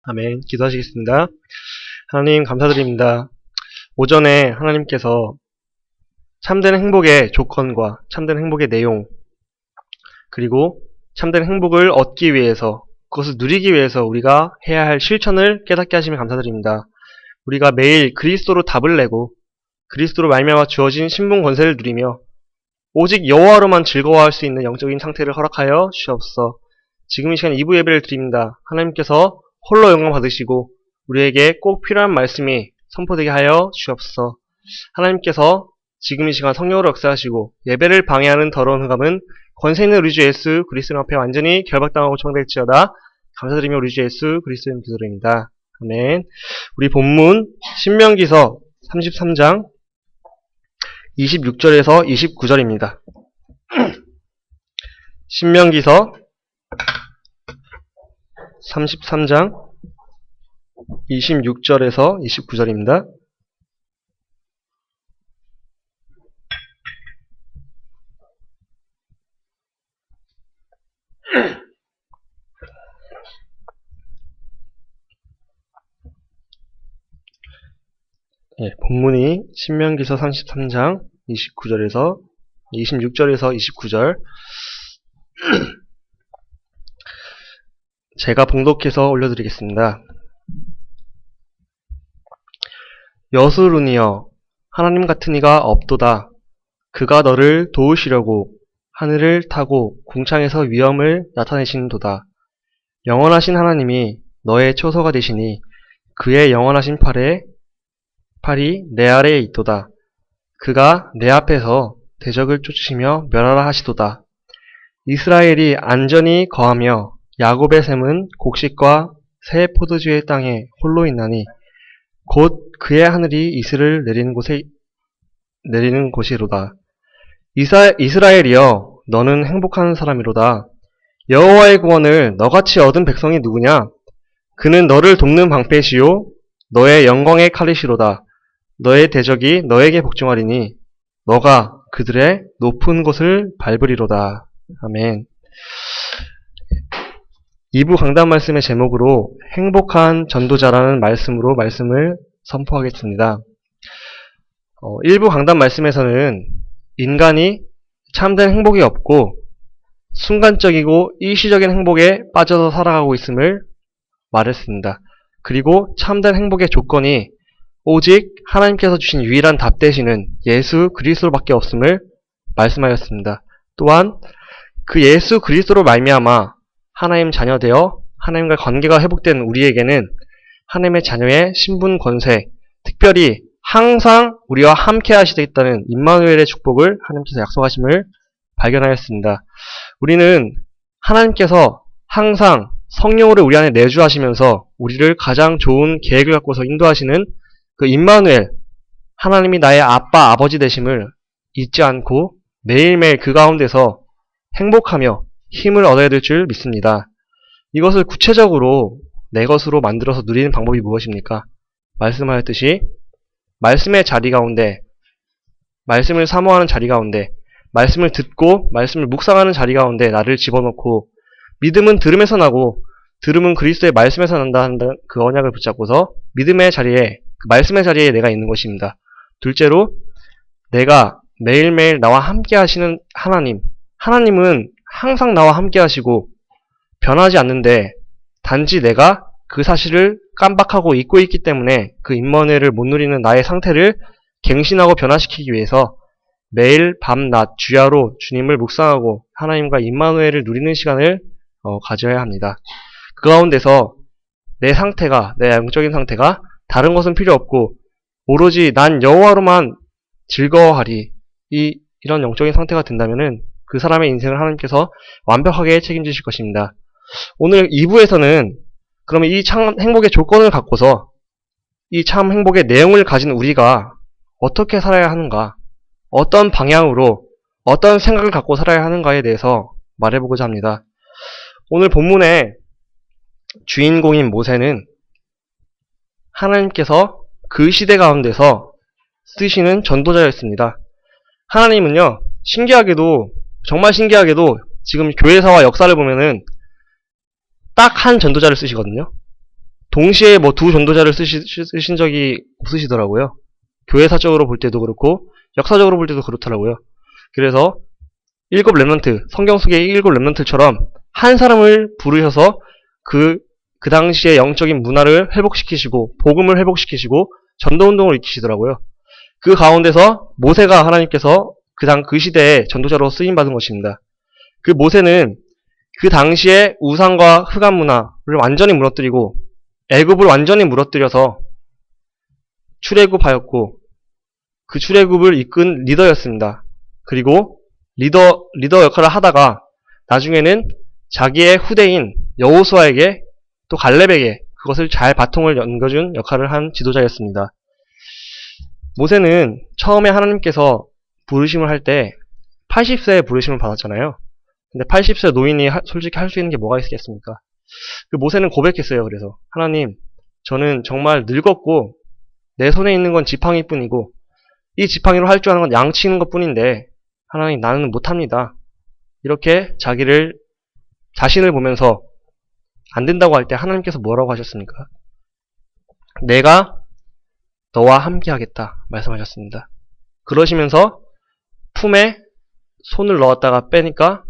아멘. 기도하시겠습니다. 하나님 감사드립니다. 오전에 하나님께서 참된 행복의 조건과 참된 행복의 내용, 그리고 참된 행복을 얻기 위해서, 그것을 누리기 위해서 우리가 해야 할 실천을 깨닫게 하시면 감사드립니다. 우리가 매일 그리스도로 답을 내고 그리스도로 말미암아 주어진 신분 권세를 누리며 오직 여호와로만 즐거워할 수 있는 영적인 상태를 허락하여 주시옵소서. 지금 이 시간 2부 예배를 드립니다. 하나님께서 홀로 영광 받으시고 우리에게 꼭 필요한 말씀이 선포되게 하여 주시옵소서. 하나님께서 지금 이 시간 성령으로 역사하시고 예배를 방해하는 더러운 흑암은 권세 있는 우리 주 예수 그리스도 앞에 완전히 결박당하고 처형될지어다. 감사드리며 우리 주 예수 그리스도의 기도드립니다. 아멘. 우리 본문 신명기서 33장 26절에서 29절입니다. 신명기서 33장 26절에서 29절입니다. 본문이 신명기서 33장 29절에서 26절에서 29절 제가 봉독해서 올려드리겠습니다. 여수르니여 하나님 같은 이가 없도다. 그가 너를 도우시려고 하늘을 타고 궁창에서 위엄을 나타내시는도다. 영원하신 하나님이 너의 초소가 되시니 그의 영원하신 팔이 내 아래에 있도다. 그가 내 앞에서 대적을 쫓으시며 멸하라 하시도다. 이스라엘이 안전히 거하며 야곱의 샘은 곡식과 새 포도주의 땅에 홀로 있나니 곧 그의 하늘이 이슬을 내리는 곳이로다. 이스라엘이여 너는 행복한 사람이로다. 여호와의 구원을 너같이 얻은 백성이 누구냐? 그는 너를 돕는 방패시요 너의 영광의 칼이시로다. 너의 대적이 너에게 복종하리니 너가 그들의 높은 곳을 밟으리로다. 아멘. 2부 강단 말씀의 제목으로 행복한 전도자라는 말씀을 선포하겠습니다. 1부 강단 말씀에서는 인간이 참된 행복이 없고 순간적이고 일시적인 행복에 빠져서 살아가고 있음을 말했습니다. 그리고 참된 행복의 조건이 오직 하나님께서 주신 유일한 답 되시는 예수 그리스도밖에 없음을 말씀하였습니다. 또한 그 예수 그리스도로 말미암아 하나님 자녀되어 하나님과 관계가 회복된 우리에게는 하나님의 자녀의 신분 권세, 특별히 항상 우리와 함께 하시겠다는 임마누엘의 축복을 하나님께서 약속하심을 발견하였습니다. 우리는 하나님께서 항상 성령으로 우리 안에 내주하시면서 우리를 가장 좋은 계획을 갖고서 인도하시는 그 임마누엘, 하나님이 나의 아빠, 아버지 되심을 잊지 않고 매일매일 그 가운데서 행복하며 힘을 얻어야 될 줄 믿습니다. 이것을 구체적으로 내 것으로 만들어서 누리는 방법이 무엇입니까? 말씀하였듯이 말씀의 자리 가운데, 말씀을 사모하는 자리 가운데, 말씀을 듣고 말씀을 묵상하는 자리 가운데 나를 집어넣고 믿음은 들음에서 나고 들음은 그리스도의 말씀에서 난다 하는 그 언약을 붙잡고서 믿음의 자리에, 그 말씀의 자리에 내가 있는 것입니다. 둘째로 내가 매일매일 나와 함께 하시는 하나님은 항상 나와 함께 하시고 변하지 않는데 단지 내가 그 사실을 깜박하고 잊고 있기 때문에 그 임마누엘을 못 누리는 나의 상태를 갱신하고 변화시키기 위해서 매일 밤낮 주야로 주님을 묵상하고 하나님과 임마누엘을 누리는 시간을 가져야 합니다. 그 가운데서 내 영적인 상태가 다른 것은 필요 없고 오로지 난 여호와로만 즐거워하리, 이런 영적인 상태가 된다면은 그 사람의 인생을 하나님께서 완벽하게 책임지실 것입니다. 오늘 2부에서는 그러면 이 참 행복의 조건을 갖고서 이 참 행복의 내용을 가진 우리가 어떻게 살아야 하는가, 어떤 방향으로, 어떤 생각을 갖고 살아야 하는가에 대해서 말해보고자 합니다. 오늘 본문의 주인공인 모세는 하나님께서 그 시대 가운데서 쓰시는 전도자였습니다. 하나님은요, 정말 신기하게도 지금 교회사와 역사를 보면은 딱 한 전도자를 쓰시거든요. 동시에 뭐 두 전도자를 쓰신 적이 없으시더라고요. 교회사적으로 볼 때도 그렇고 역사적으로 볼 때도 그렇더라고요. 그래서 일곱 렘넌트, 성경 속의 일곱 렘넌트처럼 한 사람을 부르셔서 그 당시의 영적인 문화를 회복시키시고 복음을 회복시키시고 전도운동을 일으키시더라고요. 그 가운데서 모세가 하나님께서 그 시대에 전도자로 쓰임받은 것입니다. 그 모세는 그 당시에 우상과 흑암 문화를 완전히 무너뜨리고 애굽을 완전히 무너뜨려서 출애굽하였고 그 출애굽을 이끈 리더였습니다. 그리고 리더 역할을 하다가 나중에는 자기의 후대인 여호수아에게 또 갈렙에게 그것을 잘 바통을 연겨준 역할을 한 지도자였습니다. 모세는 처음에 하나님께서 부르심을 할 때 80세에 부르심을 받았잖아요. 근데 80세 노인이 솔직히 할 수 있는 게 뭐가 있겠습니까? 그 모세는 고백했어요. 그래서 하나님, 저는 정말 늙었고 내 손에 있는 건 지팡이뿐이고 이 지팡이로 할 줄 아는 건 양치는 것뿐인데 하나님, 나는 못합니다. 이렇게 자신을 보면서 안 된다고 할 때 하나님께서 뭐라고 하셨습니까? 내가 너와 함께 하겠다 말씀하셨습니다. 그러시면서 품에 손을 넣었다가 빼니까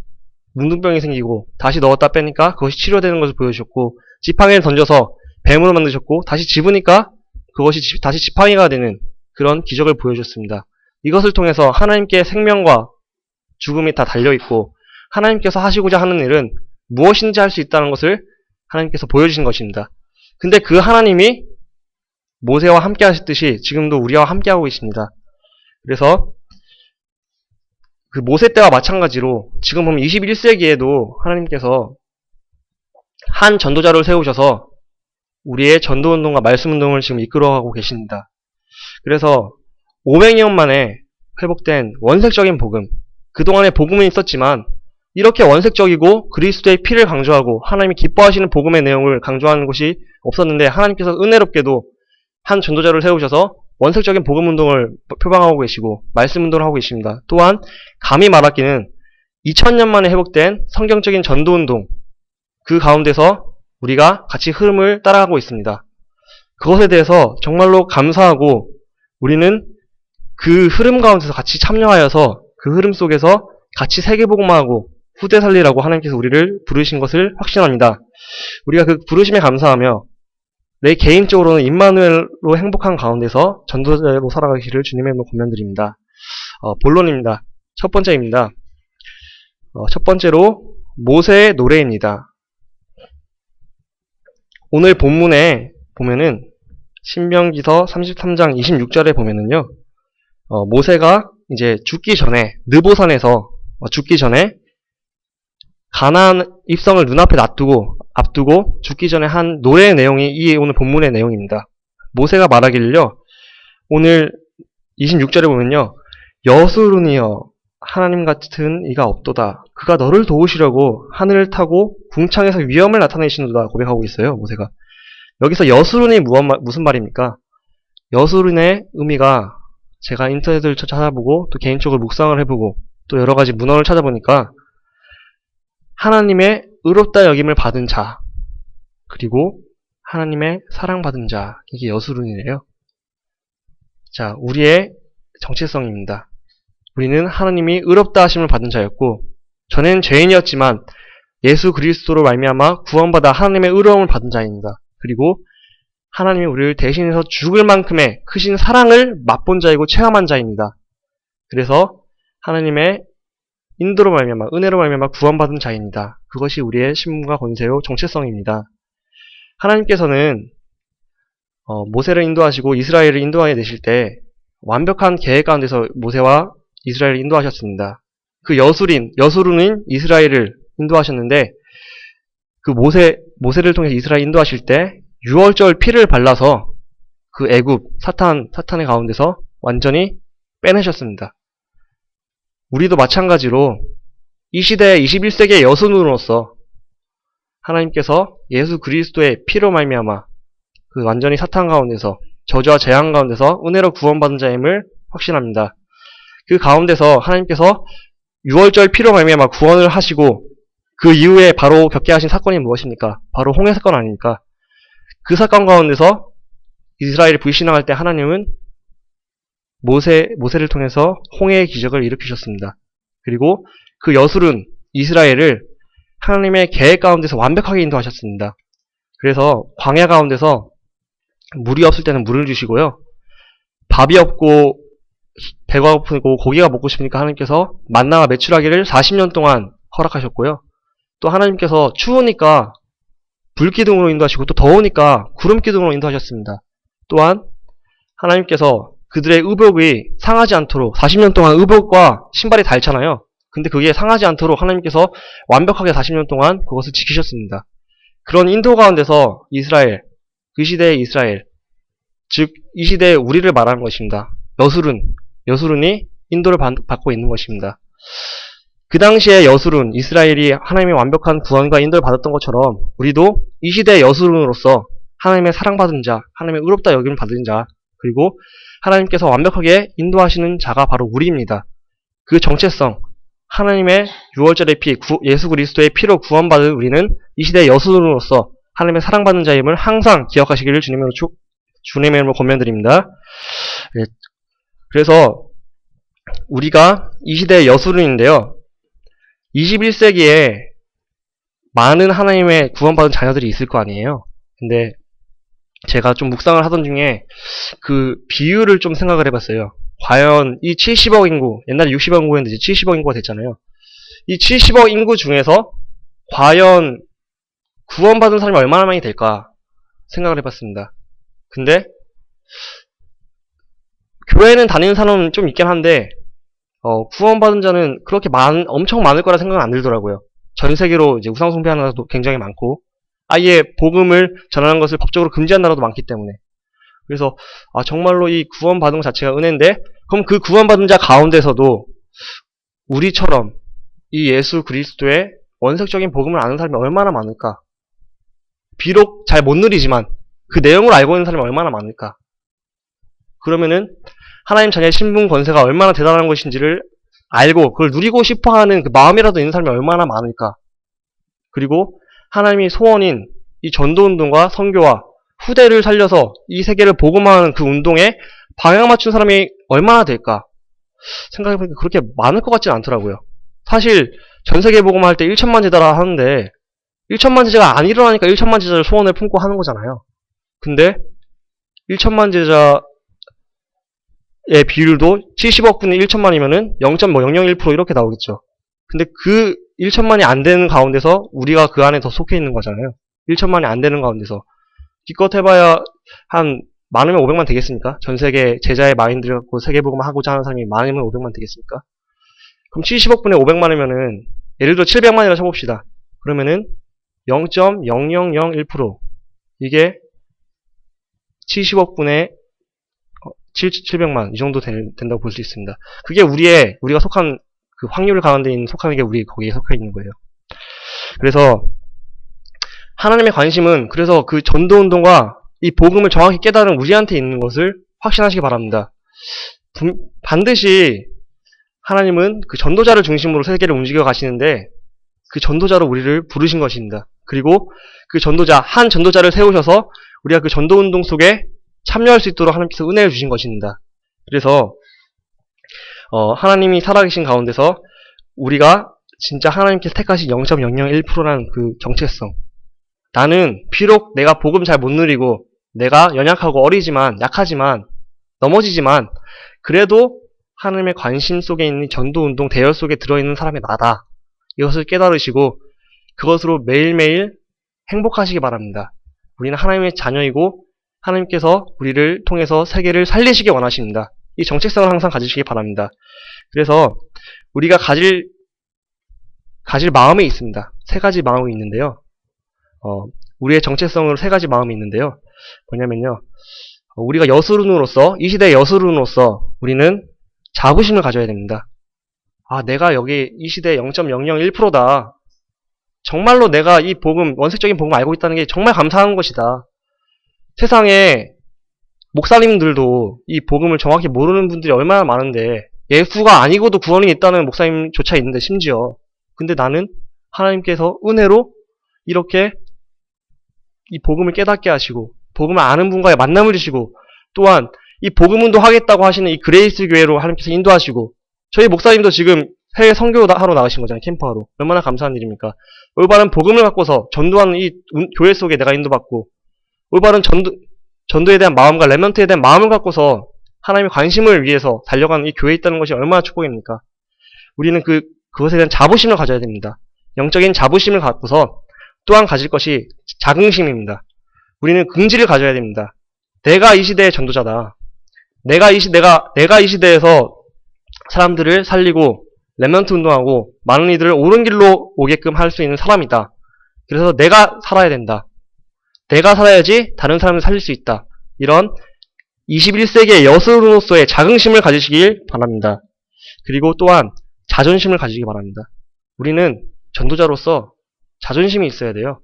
문둥병이 생기고 다시 넣었다 빼니까 그것이 치료되는 것을 보여주셨고 지팡이를 던져서 뱀으로 만드셨고 다시 집으니까 그것이 다시 지팡이가 되는 그런 기적을 보여주셨습니다. 이것을 통해서 하나님께 생명과 죽음이 다 달려있고 하나님께서 하시고자 하는 일은 무엇인지 할 수 있다는 것을 하나님께서 보여주신 것입니다. 근데 그 하나님이 모세와 함께 하셨듯이 지금도 우리와 함께 하고 계십니다. 그래서 그 모세 때와 마찬가지로 지금 보면 21세기에도 하나님께서 한 전도자를 세우셔서 우리의 전도운동과 말씀운동을 지금 이끌어가고 계십니다. 그래서 500년 만에 회복된 원색적인 복음, 그동안에 복음은 있었지만 이렇게 원색적이고 그리스도의 피를 강조하고 하나님이 기뻐하시는 복음의 내용을 강조하는 것이 없었는데 하나님께서 은혜롭게도 한 전도자를 세우셔서 원색적인 복음운동을 표방하고 계시고 말씀운동을 하고 계십니다. 또한 감히 말하기는 2000년 만에 회복된 성경적인 전도운동, 그 가운데서 우리가 같이 흐름을 따라가고 있습니다. 그것에 대해서 정말로 감사하고 우리는 그 흐름 가운데서 같이 참여하여서 그 흐름 속에서 같이 세계복음화하고 후대 살리라고 하나님께서 우리를 부르신 것을 확신합니다. 우리가 그 부르심에 감사하며 내 개인적으로는 임마누엘로 행복한 가운데서 전도자로 살아가기를 주님의 이름으로 권면드립니다. 본론입니다. 첫 번째입니다. 첫 번째로 모세의 노래입니다. 오늘 본문에 보면은 신명기서 33장 26절에 보면은요, 모세가 이제 죽기 전에 느보산에서 죽기 전에 가나안 입성을 눈앞에 앞두고 죽기 전에 한 노래의 내용이 이 오늘 본문의 내용입니다. 모세가 말하기를요, 오늘 26절에 보면요, 여수룬이여 하나님 같은 이가 없도다. 그가 너를 도우시려고 하늘을 타고 궁창에서 위엄을 나타내시는도다 고백하고 있어요. 모세가. 여기서 여수룬이 무슨 말입니까? 여수룬의 의미가 제가 인터넷을 찾아보고 또 개인적으로 묵상을 해보고 또 여러가지 문헌을 찾아보니까 하나님의 의롭다 여김을 받은 자, 그리고 하나님의 사랑받은 자, 이게 여수룬이래요. 자, 우리의 정체성입니다. 우리는 하나님이 의롭다 하심을 받은 자였고, 전에는 죄인이었지만 예수 그리스도로 말미암아 구원받아 하나님의 의로움을 받은 자입니다. 그리고 하나님이 우리를 대신해서 죽을 만큼의 크신 사랑을 맛본 자이고 체험한 자입니다. 그래서 하나님의 인도로 말미암아 은혜로 말미암아 구원받은 자입니다. 그것이 우리의 신분과 권세요 정체성입니다. 하나님께서는 모세를 인도하시고 이스라엘을 인도하게 되실 때 완벽한 계획 가운데서 모세와 이스라엘을 인도하셨습니다. 그 여수룬인 이스라엘을 인도하셨는데 그 모세를 통해서 이스라엘 인도하실 때 6월절 피를 발라서 그 애굽 사탄의 가운데서 완전히 빼내셨습니다. 우리도 마찬가지로 이 시대의 21세기의 여순으로서 하나님께서 예수 그리스도의 피로 말미암아 그 완전히 사탄 가운데서 저주와 재앙 가운데서 은혜로 구원받은 자임을 확신합니다. 그 가운데서 하나님께서 6월절 피로 말미암아 구원을 하시고 그 이후에 바로 겪게 하신 사건이 무엇입니까? 바로 홍해 사건 아닙니까? 그 사건 가운데서 이스라엘이 불신앙할 때 하나님은 모세를 통해서 홍해의 기적을 일으키셨습니다. 그리고 그 여술은 이스라엘을 하나님의 계획 가운데서 완벽하게 인도하셨습니다. 그래서 광야 가운데서 물이 없을 때는 물을 주시고요. 밥이 없고 배가 고프고 고기가 먹고 싶으니까 하나님께서 만나와 메추라기를 40년 동안 허락하셨고요. 또 하나님께서 추우니까 불기둥으로 인도하시고 또 더우니까 구름기둥으로 인도하셨습니다. 또한 하나님께서 그들의 의복이 상하지 않도록 40년 동안 의복과 신발이 닳잖아요. 근데 그게 상하지 않도록 하나님께서 완벽하게 40년 동안 그것을 지키셨습니다. 그런 인도 가운데서 이스라엘, 그 시대의 이스라엘, 즉 이 시대의 우리를 말하는 것입니다. 여수룬이 인도를 받고 있는 것입니다. 그 당시에 여수룬, 이스라엘이 하나님의 완벽한 구원과 인도를 받았던 것처럼 우리도 이 시대의 여수룬으로서 하나님의 사랑받은 자, 하나님의 의롭다 여김을 받은 자, 그리고 하나님께서 완벽하게 인도하시는 자가 바로 우리입니다. 그 정체성, 하나님의 유월절의 피, 예수 그리스도의 피로 구원받은 우리는 이 시대의 여수룬으로서 하나님의 사랑받는 자임을 항상 기억하시기를 주님의 이름으로 권면드립니다. 네. 그래서 우리가 이 시대의 여수룬인데요. 21세기에 많은 하나님의 구원받은 자녀들이 있을 거 아니에요. 근데 제가 좀 묵상을 하던 중에 그 비율을 좀 생각을 해봤어요. 과연 이 70억 인구, 옛날에 60억 인구였는데 이제 70억 인구가 됐잖아요. 이 70억 인구 중에서 과연 구원받은 사람이 얼마나 많이 될까 생각을 해봤습니다. 근데 교회는 다니는 사람은 좀 있긴 한데 구원받은 자는 그렇게 엄청 많을 거라 생각은 안 들더라고요. 전 세계로 이제 우상 숭배하는 나라도 굉장히 많고 아예 복음을 전하는 것을 법적으로 금지한 나라도 많기 때문에 그래서 정말로 이 구원받은 것 자체가 은혜인데 그럼 그 구원받은 자 가운데서도 우리처럼 이 예수 그리스도의 원색적인 복음을 아는 사람이 얼마나 많을까? 비록 잘 못 누리지만 그 내용을 알고 있는 사람이 얼마나 많을까? 그러면은 하나님 자녀의 신분 권세가 얼마나 대단한 것인지를 알고 그걸 누리고 싶어하는 그 마음이라도 있는 사람이 얼마나 많을까? 그리고 하나님이 소원인 이 전도운동과 선교와 후대를 살려서 이 세계를 복음화하는 그 운동에 방향 맞춘 사람이 얼마나 될까? 생각해보니까 그렇게 많을 것 같지는 않더라고요. 사실 전 세계 복음화할 때 1천만 제자라 하는데 1천만 제자가 안 일어나니까 1천만 제자를 소원을 품고 하는 거잖아요. 근데 1천만 제자의 비율도 70억 분의 1천만이면은 0.001% 이렇게 나오겠죠. 근데 그 1천만이 안 되는 가운데서 우리가 그 안에 더 속해 있는 거잖아요. 1천만이 안 되는 가운데서 기껏 해봐야 한 많으면 500만 되겠습니까? 전 세계 제자의 마인드를 갖고 세계복음 하고자 하는 사람이 많으면 500만 되겠습니까? 그럼 70억 분의 500만이면은 예를 들어 700만이라 쳐봅시다. 그러면은 0.0001% 이게 70억 분의 700만 이 정도 된다고 볼 수 있습니다. 그게 우리가 속한 그 확률 가운데 속하는 게 우리 거기에 속해 있는 거예요. 그래서 하나님의 관심은 그래서 그 전도운동과 이 복음을 정확히 깨달은 우리한테 있는 것을 확신하시기 바랍니다. 반드시 하나님은 그 전도자를 중심으로 세계를 움직여 가시는데 그 전도자로 우리를 부르신 것입니다. 그리고 그 한 전도자를 세우셔서 우리가 그 전도운동 속에 참여할 수 있도록 하나님께서 은혜를 주신 것입니다. 그래서 하나님이 살아계신 가운데서 우리가 진짜 하나님께서 택하신 0.001%라는 그 정체성, 나는 비록 내가 복음 잘 못 누리고 내가 연약하고 어리지만 약하지만 넘어지지만 그래도 하나님의 관심 속에 있는 전도운동 대열 속에 들어있는 사람이 나다. 이것을 깨달으시고 그것으로 매일매일 행복하시기 바랍니다. 우리는 하나님의 자녀이고 하나님께서 우리를 통해서 세계를 살리시기 원하십니다. 이 정체성을 항상 가지시기 바랍니다. 그래서 우리가 가질 마음이 있습니다. 세 가지 마음이 있는데요. 우리의 정체성으로 세 가지 마음이 있는데요. 뭐냐면요. 우리가 여수룬으로서, 이 시대의 여수룬으로서 우리는 자부심을 가져야 됩니다. 내가 여기 이 시대의 0.001%다. 정말로 내가 이 복음, 원색적인 복음 알고 있다는 게 정말 감사한 것이다. 세상에 목사님들도 이 복음을 정확히 모르는 분들이 얼마나 많은데 예수가 아니고도 구원이 있다는 목사님조차 있는데 심지어 근데 나는 하나님께서 은혜로 이렇게 이 복음을 깨닫게 하시고 복음을 아는 분과의 만남을 주시고, 또한 이 복음 운동하겠다고 하시는 이 그레이스 교회로 하나님께서 인도하시고, 저희 목사님도 지금 해외 선교하러 나가신 거잖아요. 캠프하러. 얼마나 감사한 일입니까? 올바른 복음을 갖고서 전도하는 이 교회 속에 내가 인도받고, 올바른 전도에 대한 마음과 렘넌트에 대한 마음을 갖고서 하나님의 관심을 위해서 달려가는 이 교회에 있다는 것이 얼마나 축복입니까? 우리는 그것에 대한 자부심을 가져야 됩니다. 영적인 자부심을 갖고서 또한 가질 것이 자긍심입니다. 우리는 긍지를 가져야 됩니다. 내가 이 시대의 전도자다. 내가 이 시대에서 사람들을 살리고 렘넌트 운동하고 많은 이들을 옳은 길로 오게끔 할 수 있는 사람이다. 그래서 내가 살아야 된다. 내가 살아야지 다른 사람을 살릴 수 있다. 이런 21세기의 여수로서의 자긍심을 가지시길 바랍니다. 그리고 또한 자존심을 가지기 바랍니다. 우리는 전도자로서 자존심이 있어야 돼요.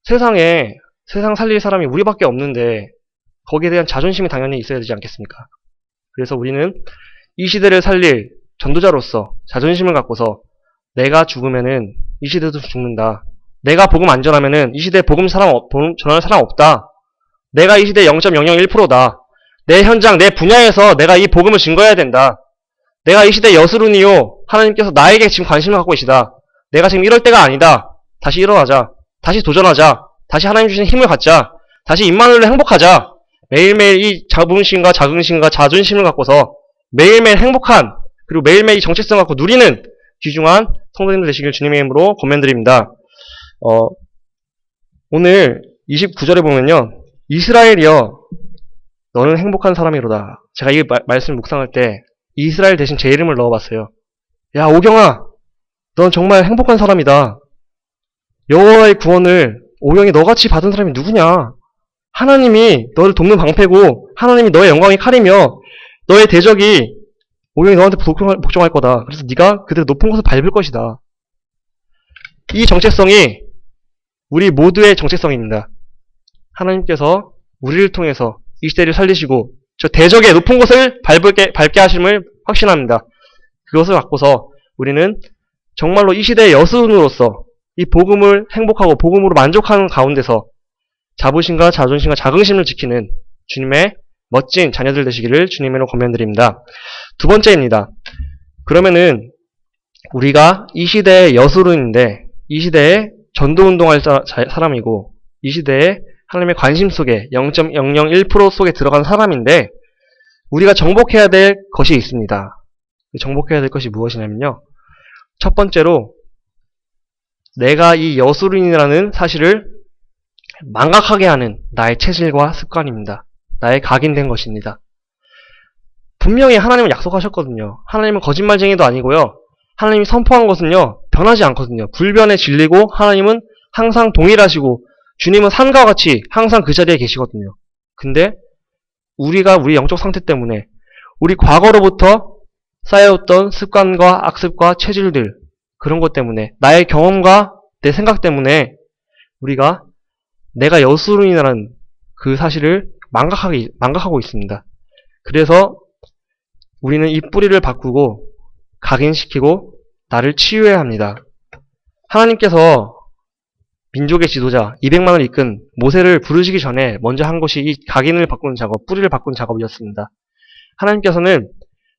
세상 살릴 사람이 우리밖에 없는데 거기에 대한 자존심이 당연히 있어야 되지 않겠습니까? 그래서 우리는 이 시대를 살릴 전도자로서 자존심을 갖고서 내가 죽으면은 이 시대도 죽는다. 내가 복음 안 전하면은 이 시대에 복음 전할 사람 없다. 내가 이 시대의 0.001%다. 내 현장, 내 분야에서 내가 이 복음을 증거해야 된다. 내가 이 시대의 여수룬이요. 하나님께서 나에게 지금 관심을 갖고 계시다. 내가 지금 이럴 때가 아니다. 다시 일어나자. 다시 도전하자. 다시 하나님 주신 힘을 갖자. 다시 임마누엘로 행복하자. 매일매일 이 자부심과 자긍심과 자존심을 갖고서 매일매일 행복한, 그리고 매일매일 정체성 갖고 누리는 귀중한 성도님들 되시길 주님의 이름으로 권면드립니다. 오늘 29절에 보면요. 이스라엘이여 너는 행복한 사람이로다. 제가 이 말씀 묵상할 때 이스라엘 대신 제 이름을 넣어봤어요. 야 오경아 넌 정말 행복한 사람이다. 여호와의 구원을 오경이 너같이 받은 사람이 누구냐. 하나님이 너를 돕는 방패고 하나님이 너의 영광의 칼이며 너의 대적이 오경이 너한테 복종할 거다. 그래서 네가 그대로 높은 곳을 밟을 것이다. 이 정체성이 우리 모두의 정체성입니다. 하나님께서 우리를 통해서 이 시대를 살리시고 저 대적의 높은 곳을 밟게 하심을 확신합니다. 그것을 갖고서 우리는 정말로 이 시대의 여순으로서 이 복음을 행복하고 복음으로 만족하는 가운데서 자부심과 자존심과 자긍심을 지키는 주님의 멋진 자녀들 되시기를 주님으로 권면드립니다. 두 번째입니다. 그러면은 우리가 이 시대의 여수론인데 이 시대에 전도운동할 사람이고 이 시대에 하나님의 관심 속에 0.001% 속에 들어간 사람인데 우리가 정복해야 될 것이 있습니다. 정복해야 될 것이 무엇이냐면요. 첫 번째로 내가 이 여수론이라는 사실을 망각하게 하는 나의 체질과 습관입니다. 나의 각인된 것입니다. 분명히 하나님은 약속하셨거든요. 하나님은 거짓말쟁이도 아니고요. 하나님이 선포한 것은요. 변하지 않거든요. 불변의 진리고 하나님은 항상 동일하시고 주님은 산과 같이 항상 그 자리에 계시거든요. 근데 우리가 우리 영적 상태 때문에 우리 과거로부터 쌓여왔던 습관과 악습과 체질들 그런 것 때문에 나의 경험과 내 생각 때문에 우리가 내가 여수론이라는 그 사실을 망각하고 있습니다. 그래서 우리는 이 뿌리를 바꾸고 각인시키고 나를 치유해야 합니다. 하나님께서 민족의 지도자 200만을 이끈 모세를 부르시기 전에 먼저 한 것이 이 각인을 바꾸는 작업, 뿌리를 바꾸는 작업이었습니다. 하나님께서는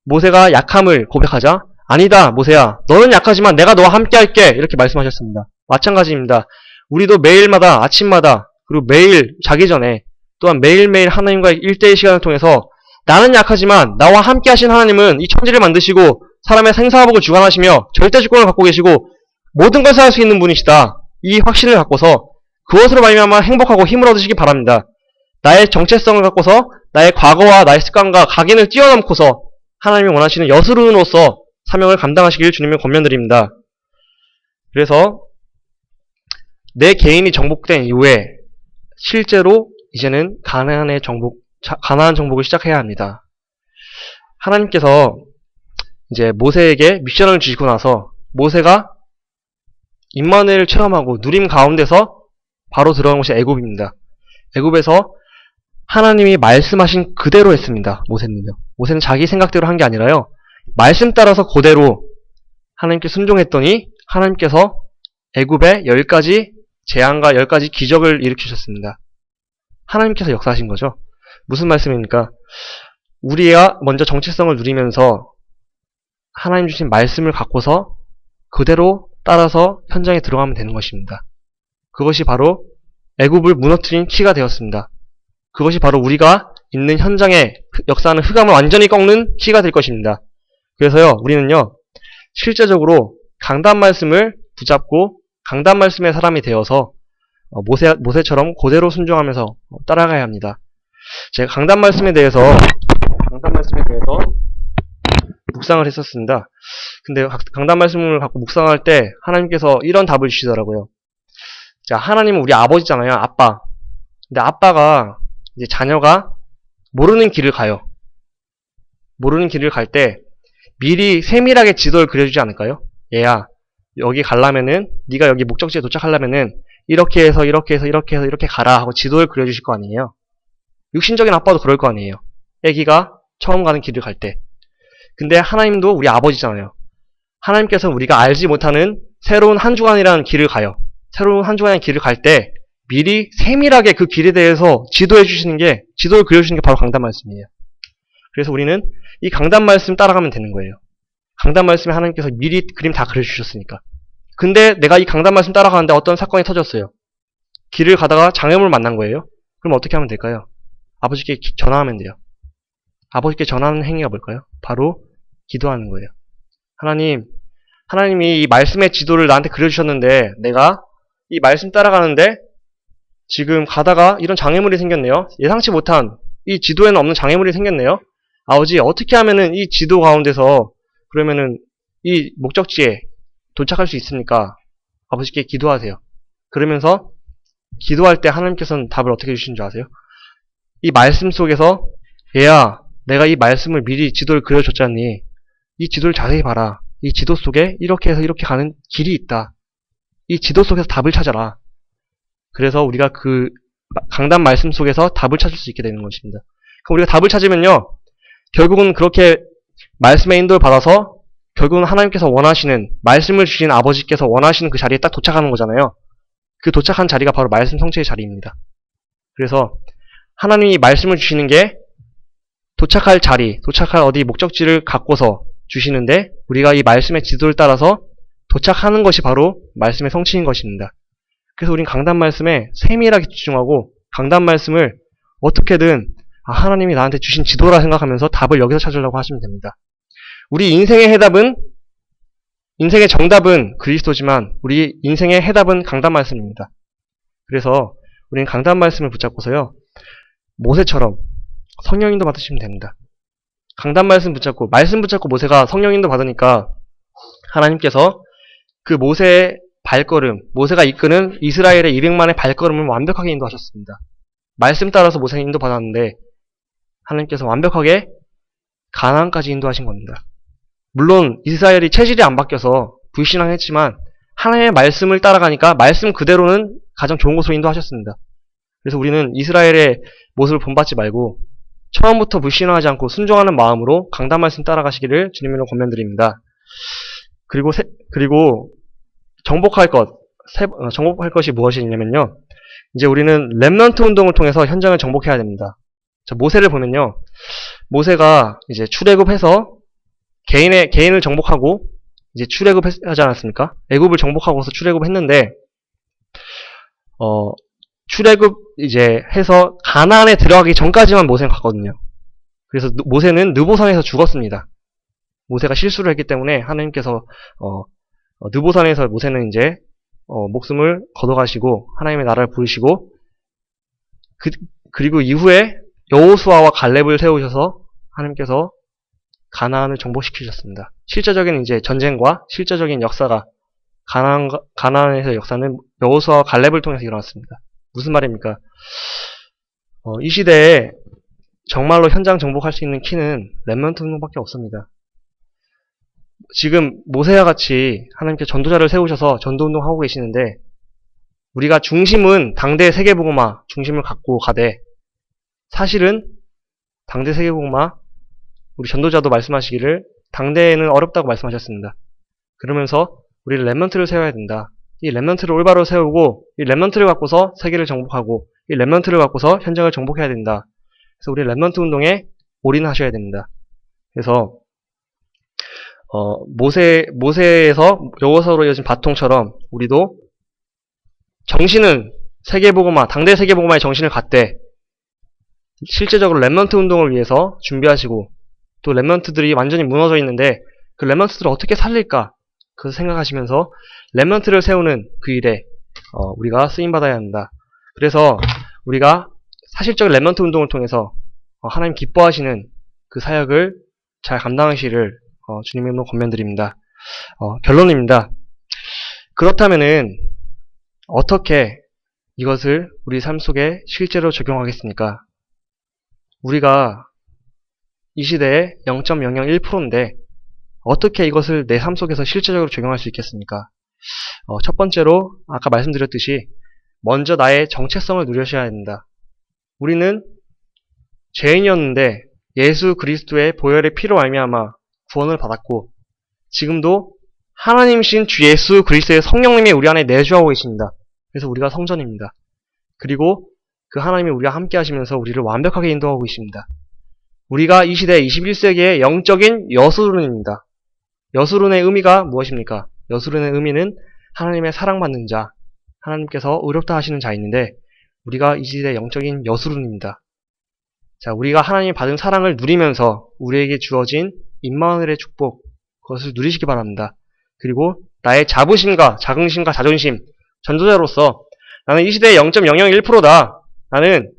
모세가 약함을 고백하자 아니다 모세야 너는 약하지만 내가 너와 함께 할게 이렇게 말씀하셨습니다. 마찬가지입니다. 우리도 매일마다 아침마다 그리고 매일 자기 전에 또한 매일매일 하나님과의 1대1 시간을 통해서 나는 약하지만 나와 함께 하신 하나님은 이 천지를 만드시고 사람의 생사화복을 주관하시며 절대 주권을 갖고 계시고 모든 것을 할 수 있는 분이시다. 이 확신을 갖고서 그것으로 말미암아 행복하고 힘을 얻으시기 바랍니다. 나의 정체성을 갖고서 나의 과거와 나의 습관과 각인을 뛰어넘고서 하나님이 원하시는 여수론으로서 사명을 감당하시길 주님을 권면드립니다. 그래서 내 개인이 정복된 이후에 실제로 이제는 가나안 정복을 시작해야 합니다. 하나님께서 이제 모세에게 미션을 주시고 나서 모세가 임마누엘을 체험하고 누림 가운데서 바로 들어간 곳이 애굽입니다. 애굽에서 하나님이 말씀하신 그대로 했습니다. 모세는요. 모세는 자기 생각대로 한 게 아니라요. 말씀 따라서 그대로 하나님께 순종했더니 하나님께서 애굽에 10가지 재앙과 10가지 기적을 일으키셨습니다. 하나님께서 역사하신 거죠. 무슨 말씀입니까? 우리가 먼저 정체성을 누리면서 하나님 주신 말씀을 갖고서 그대로 따라서 현장에 들어가면 되는 것입니다. 그것이 바로 애굽을 무너뜨린 키가 되었습니다. 그것이 바로 우리가 있는 현장에 역사하는 흑암을 완전히 꺾는 키가 될 것입니다. 그래서요, 우리는요, 실제적으로 강단 말씀을 붙잡고 강단 말씀의 사람이 되어서 모세처럼 그대로 순종하면서 따라가야 합니다. 제가 강단 말씀에 대해서 묵상을 했었습니다. 근데 강단 말씀을 갖고 묵상할 때 하나님께서 이런 답을 주시더라고요. 자, 하나님은 우리 아버지잖아요. 아빠. 근데 아빠가 이제 자녀가 모르는 길을 가요. 모르는 길을 갈 때 미리 세밀하게 지도를 그려주지 않을까요? 얘야, 여기 가려면은 네가 여기 목적지에 도착하려면은 이렇게 해서 이렇게 해서 이렇게 해서 이렇게 가라 하고 지도를 그려주실 거 아니에요. 육신적인 아빠도 그럴 거 아니에요. 애기가 처음 가는 길을 갈 때. 근데 하나님도 우리 아버지잖아요. 하나님께서는 우리가 알지 못하는 새로운 한 주간이라는 길을 가요. 새로운 한 주간의 길을 갈 때 미리 세밀하게 그 길에 대해서 지도를 그려주시는 게 바로 강단 말씀이에요. 그래서 우리는 이 강단 말씀 따라가면 되는 거예요. 강단 말씀에 하나님께서 미리 그림 다 그려주셨으니까. 근데 내가 이 강단 말씀 따라가는데 어떤 사건이 터졌어요. 길을 가다가 장애물을 만난 거예요. 그럼 어떻게 하면 될까요? 아버지께 전화하면 돼요. 아버지께 전하는 행위가 뭘까요? 바로 기도하는 거예요. 하나님이 이 말씀의 지도를 나한테 그려주셨는데 내가 이 말씀 따라가는데 지금 가다가 이런 장애물이 생겼네요. 예상치 못한 이 지도에는 없는 장애물이 생겼네요. 아버지, 어떻게 하면은 이 지도 가운데서 그러면은 이 목적지에 도착할 수 있습니까? 아버지께 기도하세요. 그러면서 기도할 때 하나님께서는 답을 어떻게 주시는 줄 아세요? 이 말씀 속에서 얘야, 내가 이 말씀을 미리 지도를 그려줬잖니. 이 지도를 자세히 봐라. 이 지도 속에 이렇게 해서 이렇게 가는 길이 있다. 이 지도 속에서 답을 찾아라. 그래서 우리가 그 강단 말씀 속에서 답을 찾을 수 있게 되는 것입니다. 그럼 우리가 답을 찾으면요, 결국은 그렇게 말씀의 인도를 받아서 결국은 하나님께서 원하시는, 말씀을 주신 아버지께서 원하시는 그 자리에 딱 도착하는 거잖아요. 그 도착한 자리가 바로 말씀 성취의 자리입니다. 그래서 하나님이 말씀을 주시는 게 도착할 자리, 도착할 어디 목적지를 갖고서 주시는데 우리가 이 말씀의 지도를 따라서 도착하는 것이 바로 말씀의 성취인 것입니다. 그래서 우린 강단 말씀에 세밀하게 집중하고 강단 말씀을 어떻게든 하나님이 나한테 주신 지도라 생각하면서 답을 여기서 찾으려고 하시면 됩니다. 우리 인생의 정답은 그리스도지만 우리 인생의 해답은 강단 말씀입니다. 그래서 우리는 강단 말씀을 붙잡고서요, 모세처럼 성령인도 받으시면 됩니다. 강단 말씀 붙잡고 모세가 성령인도 받으니까 하나님께서 그 모세의 발걸음, 모세가 이끄는 이스라엘의 200만의 발걸음을 완벽하게 인도하셨습니다. 말씀 따라서 모세는 인도받았는데 하나님께서 완벽하게 가나안까지 인도하신 겁니다. 물론 이스라엘이 체질이 안 바뀌어서 불신앙했지만 하나님의 말씀을 따라가니까 말씀 그대로는 가장 좋은 곳으로 인도하셨습니다. 그래서 우리는 이스라엘의 모습을 본받지 말고 처음부터 불신앙하지 않고 순종하는 마음으로 강단 말씀 따라가시기를 주님으로 권면드립니다. 그리고 정복할 것이 무엇이냐면요, 이제 우리는 렘넌트 운동을 통해서 현장을 정복해야 됩니다. 자, 모세를 보면요, 모세가 이제 출애굽해서 개인을 정복하고 이제 출애굽하지 않았습니까? 애굽을 정복하고서 출애굽했는데 출애굽 이제 해서 가나안에 들어가기 전까지만 모세는 갔거든요. 그래서 모세는 느보산에서 죽었습니다. 모세가 실수를 했기 때문에 하나님께서 느보산에서 모세는 이제 목숨을 걷어가시고 하나님의 나라를 부르시고 그리고 이후에 여호수아와 갈렙을 세우셔서 하나님께서 가나안을 정복시키셨습니다. 실제적인 이제 전쟁과 실제적인 역사가 가나안에서의 역사는 여호수아와 갈렙을 통해서 일어났습니다. 무슨 말입니까? 이 시대에 정말로 현장 정복할 수 있는 키는 렘넌트 운동밖에 없습니다. 지금 모세와 같이 하나님께 전도자를 세우셔서 전도운동하고 계시는데 우리가 중심은 당대 세계복음화 중심을 갖고 가되 사실은 당대 세계복음화 우리 전도자도 말씀하시기를 당대에는 어렵다고 말씀하셨습니다. 그러면서 우리는 렘넌트를 세워야 된다. 이 렘넌트를 올바로 세우고 이 렘넌트를 갖고서 세계를 정복하고 이 렘넌트를 갖고서 현장을 정복해야 된다. 그래서 우리 렘넌트 운동에 올인하셔야 됩니다. 그래서 모세에서 여호와서로 이어진 바통처럼 우리도 정신은 세계복음화, 당대 세계복음화의 정신을 갖되 실제적으로 렘넌트 운동을 위해서 준비하시고 또 렘넌트들이 완전히 무너져 있는데 그 렘넌트들을 어떻게 살릴까 그것을 생각하시면서 렘넌트를 세우는 그 일에 우리가 쓰임받아야 한다. 그래서 우리가 사실적인 렘넌트 운동을 통해서 하나님 기뻐하시는 그 사역을 잘 감당하시기를 주님의 이름으로 권면드립니다. 결론입니다. 그렇다면은 어떻게 이것을 우리 삶 속에 실제로 적용하겠습니까? 우리가 이 시대의 0.001%인데 어떻게 이것을 내 삶 속에서 실제적으로 적용할 수 있겠습니까? 첫 번째로 아까 말씀드렸듯이 먼저 나의 정체성을 누려셔야 된다. 우리는 죄인이었는데 예수 그리스도의 보혈의 피로 말미암아 구원을 받았고 지금도 하나님이신 주 예수 그리스도의 성령님이 우리 안에 내주하고 계십니다. 그래서 우리가 성전입니다. 그리고 그 하나님이 우리와 함께 하시면서 우리를 완벽하게 인도하고 계십니다. 우리가 이 시대 21세기의 영적인 여수론입니다. 여수론의 의미가 무엇입니까? 여수론의 의미는 하나님의 사랑받는 자, 하나님께서 의롭다 하시는 자인데 우리가 이 시대의 영적인 여수론입니다. 자, 우리가 하나님이 받은 사랑을 누리면서 우리에게 주어진 임마누엘의 축복, 그것을 누리시기 바랍니다. 그리고 나의 자부심과 자긍심과 자존심, 전도자로서 나는 이 시대의 0.001%다. 나는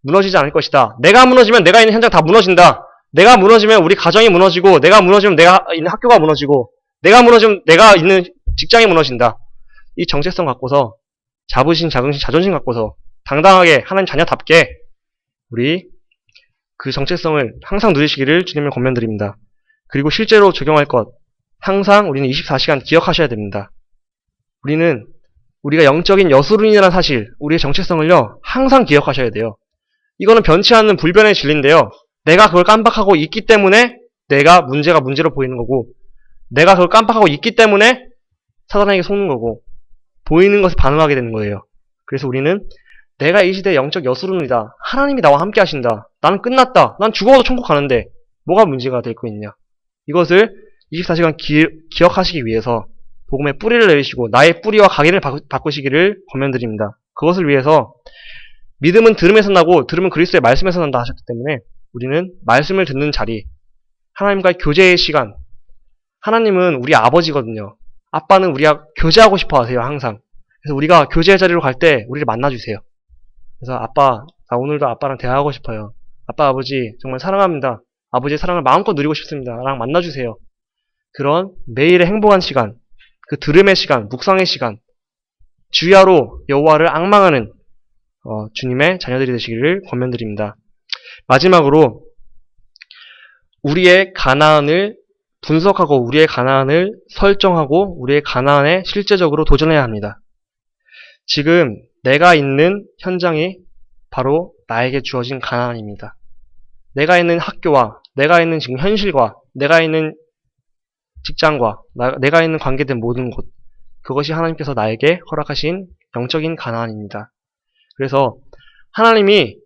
무너지지 않을 것이다. 내가 무너지면 내가 있는 현장 다 무너진다. 내가 무너지면 우리 가정이 무너지고, 내가 무너지면 내가 있는 학교가 무너지고, 내가 무너지면 내가 있는 직장이 무너진다. 이 정체성 갖고서 자부심, 자긍심, 자존심 갖고서 당당하게 하나님 자녀답게 우리 그 정체성을 항상 누리시기를 주님을 권면드립니다. 그리고 실제로 적용할 것, 항상 우리는 24시간 기억하셔야 됩니다. 우리가 영적인 여수론이라는 사실, 우리의 정체성을요, 항상 기억하셔야 돼요. 이거는 변치 않는 불변의 진리인데요. 내가 그걸 깜빡하고 있기 때문에 내가 문제로 보이는 거고, 내가 그걸 깜빡하고 있기 때문에 사단에게 속는 거고, 보이는 것에 반응하게 되는 거예요. 그래서 우리는 내가 이 시대의 영적 여수론이다. 하나님이 나와 함께 하신다. 나는 끝났다. 난 죽어도 천국 가는데 뭐가 문제가 되고 있냐. 이것을 24시간 기억하시기 위해서 복음의 뿌리를 내리시고 나의 뿌리와 각인을 바꾸시기를 권면드립니다. 그것을 위해서 믿음은 들음에서 나고 들음은 그리스도의 말씀에서 난다 하셨기 때문에 우리는 말씀을 듣는 자리, 하나님과의 교제의 시간, 하나님은 우리 아버지거든요. 아빠는 우리가 교제하고 싶어 하세요, 항상. 그래서 우리가 교제의 자리로 갈 때 우리를 만나주세요. 그래서 아빠, 나 오늘도 아빠랑 대화하고 싶어요. 아빠, 아버지 정말 사랑합니다. 아버지의 사랑을 마음껏 누리고 싶습니다. 나랑 만나주세요. 그런 매일의 행복한 시간, 그 들음의 시간, 묵상의 시간, 주야로 여호와를 앙망하는 주님의 자녀들이 되시기를 권면드립니다. 마지막으로 우리의 가나안을 분석하고 우리의 가나안을 설정하고 우리의 가나안에 실제적으로 도전해야 합니다. 지금 내가 있는 현장이 바로 나에게 주어진 가나안입니다. 내가 있는 학교와 내가 있는 지금 현실과 내가 있는 직장과 내가 있는 관계된 모든 곳, 그것이 하나님께서 나에게 허락하신 영적인 가나안입니다. 그래서 하나님이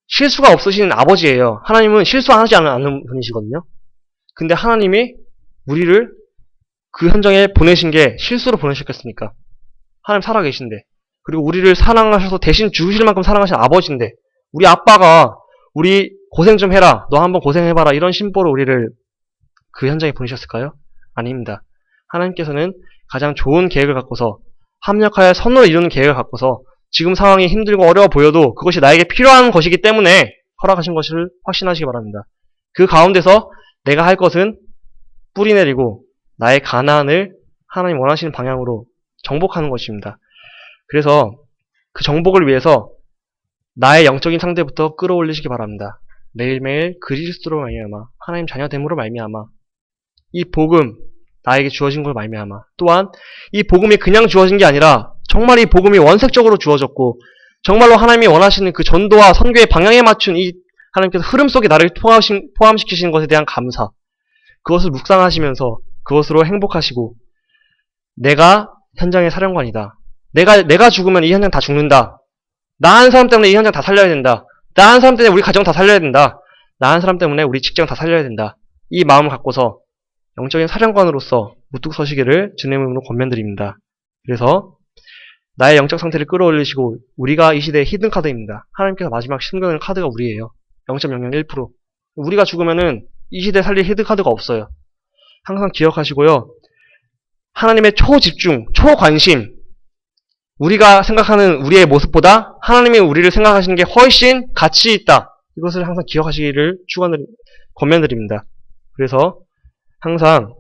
실수가 없으신 아버지예요. 하나님은 실수하지 않는 분이시거든요. 근데 하나님이 우리를 그 현장에 보내신 게 실수로 보내셨겠습니까? 하나님 살아계신데, 그리고 우리를 사랑하셔서 대신 죽으실 만큼 사랑하신 아버지인데, 우리 아빠가 우리 고생 좀 해라, 너 한번 고생해봐라, 이런 심보로 우리를 그 현장에 보내셨을까요? 아닙니다. 하나님께서는 가장 좋은 계획을 갖고서 합력하여 선을 이루는 계획을 갖고서 지금 상황이 힘들고 어려워 보여도 그것이 나에게 필요한 것이기 때문에 허락하신 것을 확신하시기 바랍니다. 그 가운데서 내가 할 것은 뿌리 내리고 나의 가나안을 하나님 원하시는 방향으로 정복하는 것입니다. 그래서 그 정복을 위해서 나의 영적인 상태부터 끌어올리시기 바랍니다. 매일매일 그리스도로 말미암아 하나님 자녀됨으로 말미암아 이 복음 나에게 주어진 걸 말미암아 또한 이 복음이 그냥 주어진 게 아니라 정말 이 복음이 원색적으로 주어졌고 정말로 하나님이 원하시는 그 전도와 선교의 방향에 맞춘 이 하나님께서 흐름 속에 나를 포함시키시는 것에 대한 감사, 그것을 묵상하시면서 그것으로 행복하시고 내가 현장의 사령관이다. 내가 죽으면 이 현장 다 죽는다. 나 한 사람 때문에 이 현장 다 살려야 된다. 나 한 사람 때문에 우리 가정 다 살려야 된다. 나 한 사람 때문에 우리 직장 다 살려야 된다. 이 마음을 갖고서 영적인 사령관으로서 우뚝 서시기를 주님의 이름으로 권면드립니다. 그래서 나의 영적 상태를 끌어올리시고 우리가 이 시대의 히든카드입니다. 하나님께서 마지막 숨겨놓은 카드가 우리예요. 0.001%. 우리가 죽으면은 이 시대에 살릴 히든카드가 없어요. 항상 기억하시고요. 하나님의 초집중, 초관심, 우리가 생각하는 우리의 모습보다 하나님이 우리를 생각하시는 게 훨씬 가치 있다. 이것을 항상 기억하시기를 권면드립니다. 그래서 항상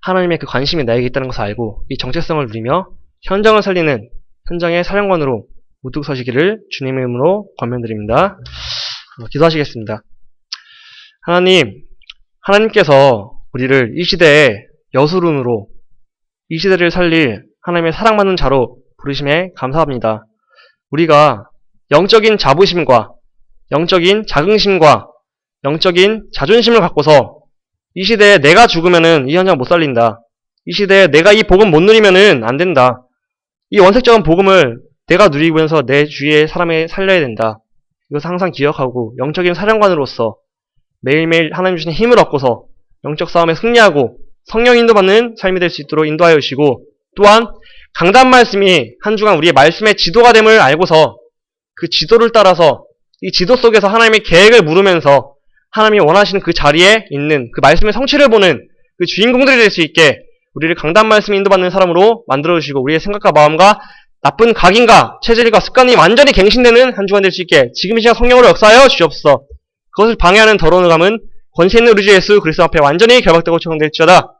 하나님의 그 관심이 나에게 있다는 것을 알고 이 정체성을 누리며 현장을 살리는 현장의 사령관으로 우뚝 서시기를 주님의 이름으로 권면드립니다. 기도하시겠습니다. 하나님께서 우리를 이 시대의 여수룬으로 이 시대를 살릴 하나님의 사랑받는 자로 부르심에 감사합니다. 우리가 영적인 자부심과 영적인 자긍심과 영적인 자존심을 갖고서 이 시대에 내가 죽으면은 이 현장 못 살린다. 이 시대에 내가 이 복음 못 누리면은 안 된다. 이 원색적인 복음을 내가 누리면서 내 주위의 사람에 살려야 된다. 이것을 항상 기억하고 영적인 사령관으로서 매일매일 하나님 주신 힘을 얻고서 영적 싸움에 승리하고 성령 인도받는 삶이 될 수 있도록 인도하여 주시고, 또한 강단 말씀이 한 주간 우리의 말씀의 지도가 됨을 알고서 그 지도를 따라서 이 지도 속에서 하나님의 계획을 물으면서 하나님이 원하시는 그 자리에 있는 그 말씀의 성취를 보는 그 주인공들이 될 수 있게 우리를 강단 말씀 인도받는 사람으로 만들어주시고, 우리의 생각과 마음과 나쁜 각인과 체질과 습관이 완전히 갱신되는 한 주간 될 수 있게 지금 이 시간 성령으로 역사하여 주시옵소서. 그것을 방해하는 더러운 감은 권세 있는 우리 주 예수 그리스도 앞에 완전히 결박되고 처형될지어다.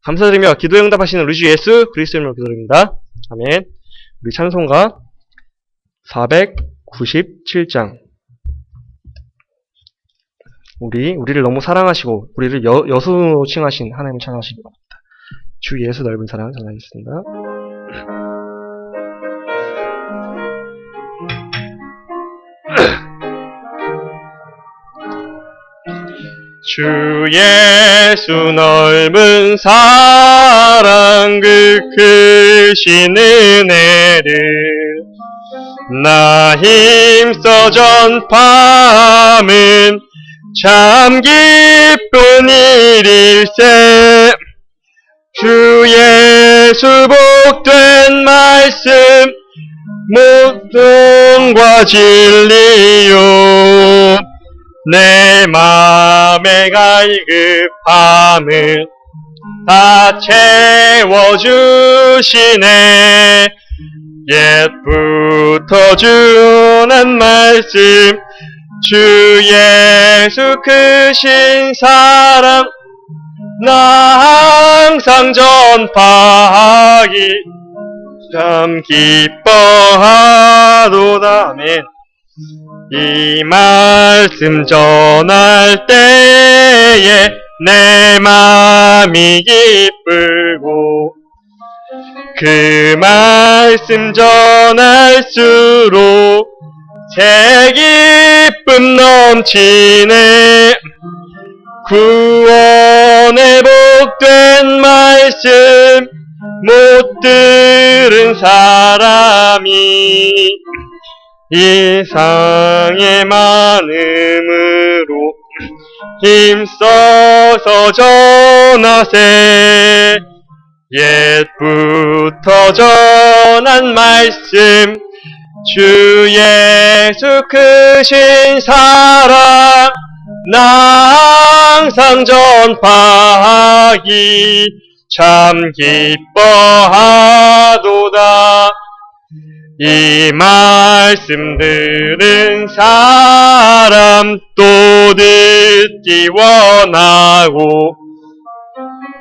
감사드리며 기도에 응답하시는 우리 주 예수 그리스도 이름으로 기도드립니다. 아멘. 우리 찬송가 497장. 우리를 너무 사랑하시고 우리를 여수로 칭하신 하나님을 찬양하시기 바랍니다. 주 예수 넓은 사랑 전하겠습니다. 주 예수 넓은 사랑 그 크신 은혜를 나 힘써 전파함은 참 기쁜 일일세. 주 예수 복된 말씀 모든과 진리요 내 맘의 갈급함을 다 채워주시네. 옛부터 주는 말씀 주 예수 크신 사랑 나 항상 전파하기 참 기뻐하도다. 아멘. 이 말씀 전할 때에 내 맘이 기쁘고 그 말씀 전할수록 새 기쁨 넘치네. 구원의 복된 말씀 못 들은 사람이 이상의 많음으로 힘써서 전하세. 옛부터 전한 말씀 주 예수 크신 사랑 나 항상 전파하기 참 기뻐하도다. 이 말씀 들은 사람 또 듣기 원하고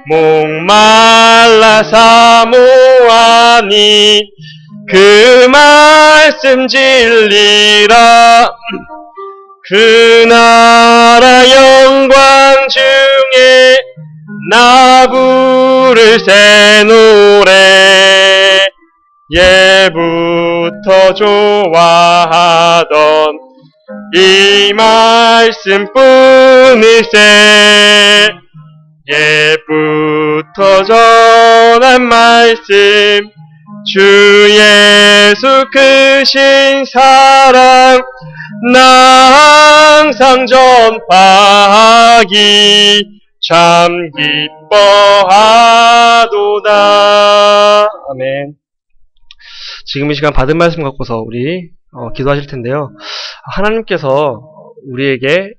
목말라 사모하니 그 말씀 진리라. 그 나라 영광 중에 나 부를 새 노래 예부터 좋아하던 이 말씀뿐일세. 예부터 전한 말씀 주 예수 크신 사랑 나 항상 전파하기 참 기뻐하도다. 아멘. 지금 이 시간 받은 말씀 갖고서 우리 기도하실 텐데요. 하나님께서 우리에게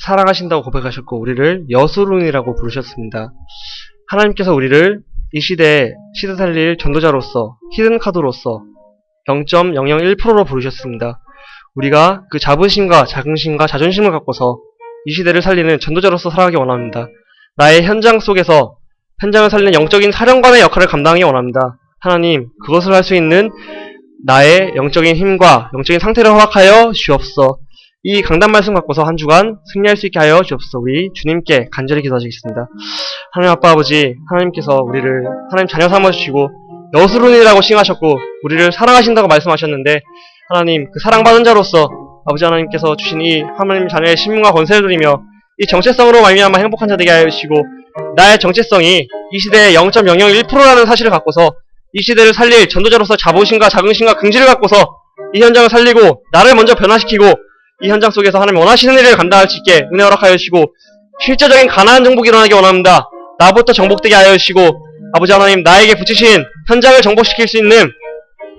사랑하신다고 고백하셨고 우리를 여수룬이라고 부르셨습니다. 하나님께서 우리를 이 시대에 시대 살릴 전도자로서 히든카드로서 0.001%로 부르셨습니다. 우리가 그 자부심과 자긍심과 자존심을 갖고서 이 시대를 살리는 전도자로서 살아가기 원합니다. 나의 현장 속에서 현장을 살리는 영적인 사령관의 역할을 감당하기 원합니다. 하나님, 그것을 할 수 있는 나의 영적인 힘과 영적인 상태를 허락하여 주옵소서. 이 강단 말씀 갖고서 한 주간 승리할 수 있게 하여 주옵소서. 우리 주님께 간절히 기도하시겠습니다. 하나님 아빠 아버지, 하나님께서 우리를 하나님 자녀 삼아주시고 여수룬이라고 칭하셨고 우리를 사랑하신다고 말씀하셨는데 하나님 그 사랑받은 자로서 아버지 하나님께서 주신 이 하나님 자녀의 신분과 권세를 누리며 이 정체성으로 말미암아 행복한 자 되게 하여 주시고 나의 정체성이 이 시대의 0.001%라는 사실을 갖고서 이 시대를 살릴 전도자로서 자부심과 자긍심과 긍지를 갖고서 이 현장을 살리고 나를 먼저 변화시키고 이 현장 속에서 하나님 원하시는 일을 감당할 수 있게 은혜 허락하여 주시고 실제적인 가나안 정복이 일어나기 원합니다. 나부터 정복되게 하여 주시고 아버지 하나님 나에게 붙이신 현장을 정복시킬 수 있는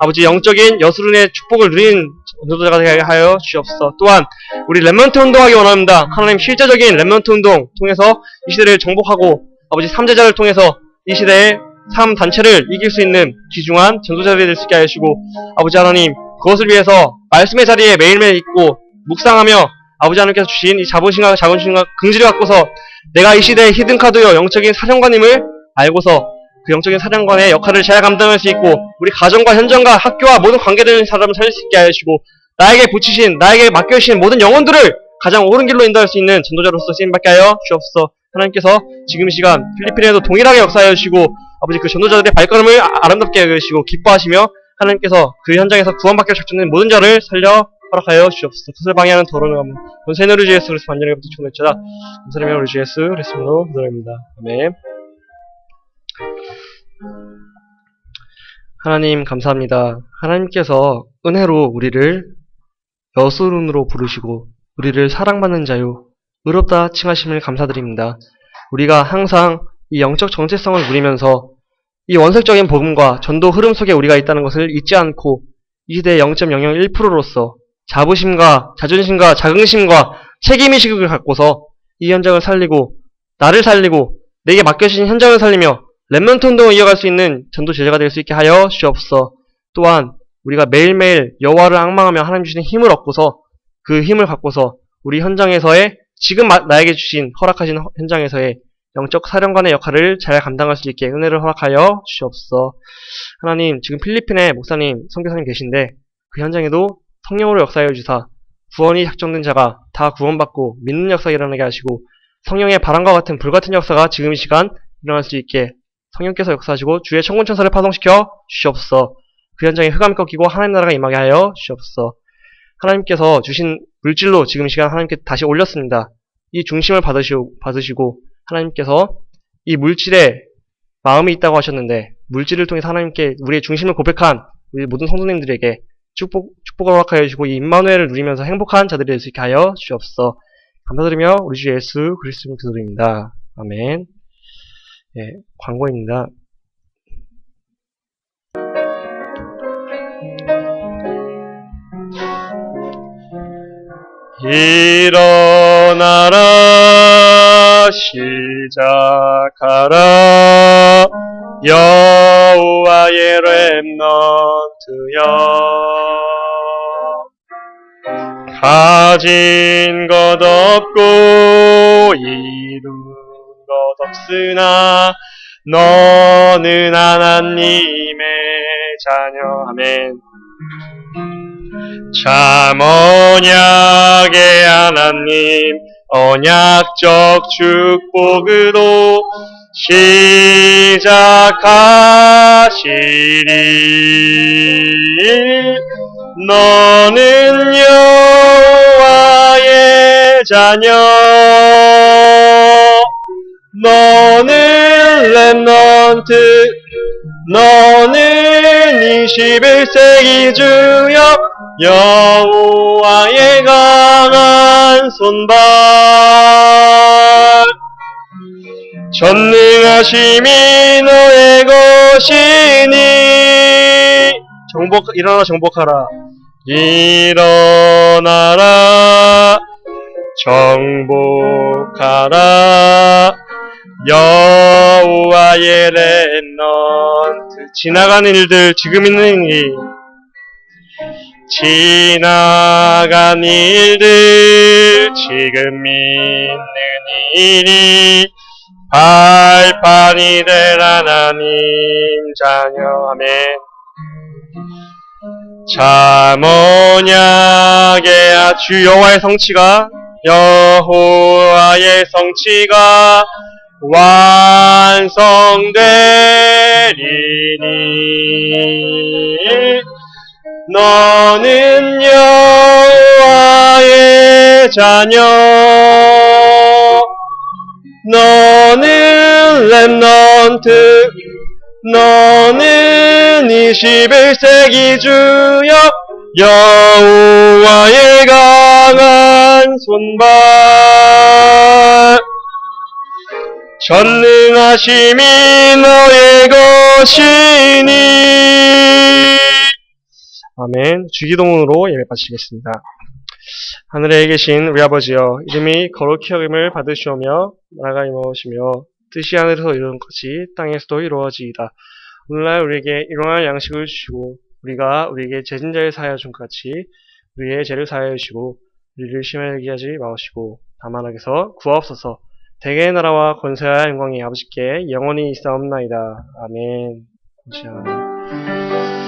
아버지 영적인 여수룬의 축복을 누린 전도자가 되게 하여 주옵소서. 또한 우리 렘넌트 운동하기 원합니다. 하나님 실제적인 렘넌트 운동 통해서 이 시대를 정복하고 아버지 3제자를 통해서 이 시대의 3단체를 이길 수 있는 귀중한 전도자들이 될 수 있게 하여 주시고 아버지 하나님 그것을 위해서 말씀의 자리에 매일매일 있고 묵상하며 아버지 하나님께서 주신 이 자부심과 자긍심과 긍지를 갖고서 내가 이 시대의 히든카드요 영적인 사령관임을 알고서 그 영적인 사령관의 역할을 잘 감당할 수 있고 우리 가정과 현장과 학교와 모든 관계되는 사람을 살릴 수 있게 하여 주시고 나에게 붙이신 나에게 맡겨주신 모든 영혼들을 가장 옳은 길로 인도할 수 있는 전도자로서 쓰임받게 하여 주옵소서. 하나님께서 지금 이 시간 필리핀에도 동일하게 역사하여 주시고 아버지 그 전도자들의 발걸음을 아름답게 여기시고 기뻐하시며 하나님께서 그 현장에서 구원받기를 작정된 모든 자를 살려 허락하여 주옵소서. 뜻을 방해하는 더러운 감 권세는 우리 주 예수 그리스도 만전하게 붙이고 내쳐다 감사드리며 우리 주 예수 그리스도로 기도합니다. 아멘. 하나님 감사합니다. 하나님께서 은혜로 우리를 여수룬으로 부르시고 우리를 사랑받는 자요 의롭다 칭하심을 감사드립니다. 우리가 항상 이 영적 정체성을 누리면서 이 원색적인 복음과 전도 흐름 속에 우리가 있다는 것을 잊지 않고 이 시대의 0.001%로서 자부심과 자존심과 자긍심과 책임의식을 갖고서 이 현장을 살리고 나를 살리고 내게 맡겨진 현장을 살리며 렘넌트 운동을 이어갈 수 있는 전도 제자가 될 수 있게 하여 주옵소서. 또한 우리가 매일매일 여호와를 앙망하며 하나님 주신 힘을 얻고서 그 힘을 갖고서 우리 현장에서의 지금 나에게 주신 허락하신 현장에서의 영적 사령관의 역할을 잘 감당할 수 있게 은혜를 허락하여 주옵소서. 하나님 지금 필리핀에 목사님, 선교사님 계신데 그 현장에도 성령으로 역사하여 주사 구원이 작정된 자가 다 구원받고 믿는 역사가 일어나게 하시고 성령의 바람과 같은 불같은 역사가 지금 이 시간 일어날 수 있게 성령께서 역사하시고 주의 천군천사를 파송시켜 주시옵소서. 그 현장에 흑암이 꺾이고 하나님 나라가 임하게 하여 주시옵소서. 하나님께서 주신 물질로 지금 이 시간 하나님께 다시 올렸습니다. 이 중심을 받으시고 하나님께서 이 물질에 마음이 있다고 하셨는데 물질을 통해서 하나님께 우리의 중심을 고백한 우리 모든 성도님들에게 축복을 허락하여 주시고 이 임마누엘을 누리면서 행복한 자들이 될 수 있게 하여 주옵소서. 감사드리며 우리 주 예수 그리스도를 기도드립니다. 아멘. 예, 광고입니다. 일어나라 시작하라 여호와의 렘넌트여 가진 것 없고 이룬 것 없으나 너는 하나님의 자녀. 아멘. 참 언약의 하나님 언약적 축복으로 시작하시리. 너는 여호와의 자녀 너는 렘넌트 너는 21세기 주여 여호와의 강한 손발 전능하심이 너의 것이니 일어나 정복하라 일어나라 정복하라 여호와의 렘넌트 지나가는 일들 지금 있는 일 지나간 일들 지금 있는 일이 발판이 될 하나님 자녀 아멘 잠언약의 주 여호와의 성취가 완성되리니 너는 여호와의 자녀 너는 렘넌트 너는 21세기 주여 여호와의 강한 손발 전능하심이 너의 것이니 아멘. 주기도문으로 예배 바치겠습니다. 하늘에 계신 우리 아버지여 이름이 거룩히 여김을 받으시오며 나라가 임하오시며 뜻이 하늘에서 이루는 것이 땅에서도 이루어지이다. 오늘날 우리에게 일용할 양식을 주시고 우리가 우리에게 죄진 자를 사하여 준 것 같이 우리의 죄를 사하여 주시고 우리를 시험하게 하지 마옵시고 다만 악에서 구하옵소서. 대개의 나라와 권세와 영광이 아버지께 영원히 있사옵나이다. 아멘. 감사합니다.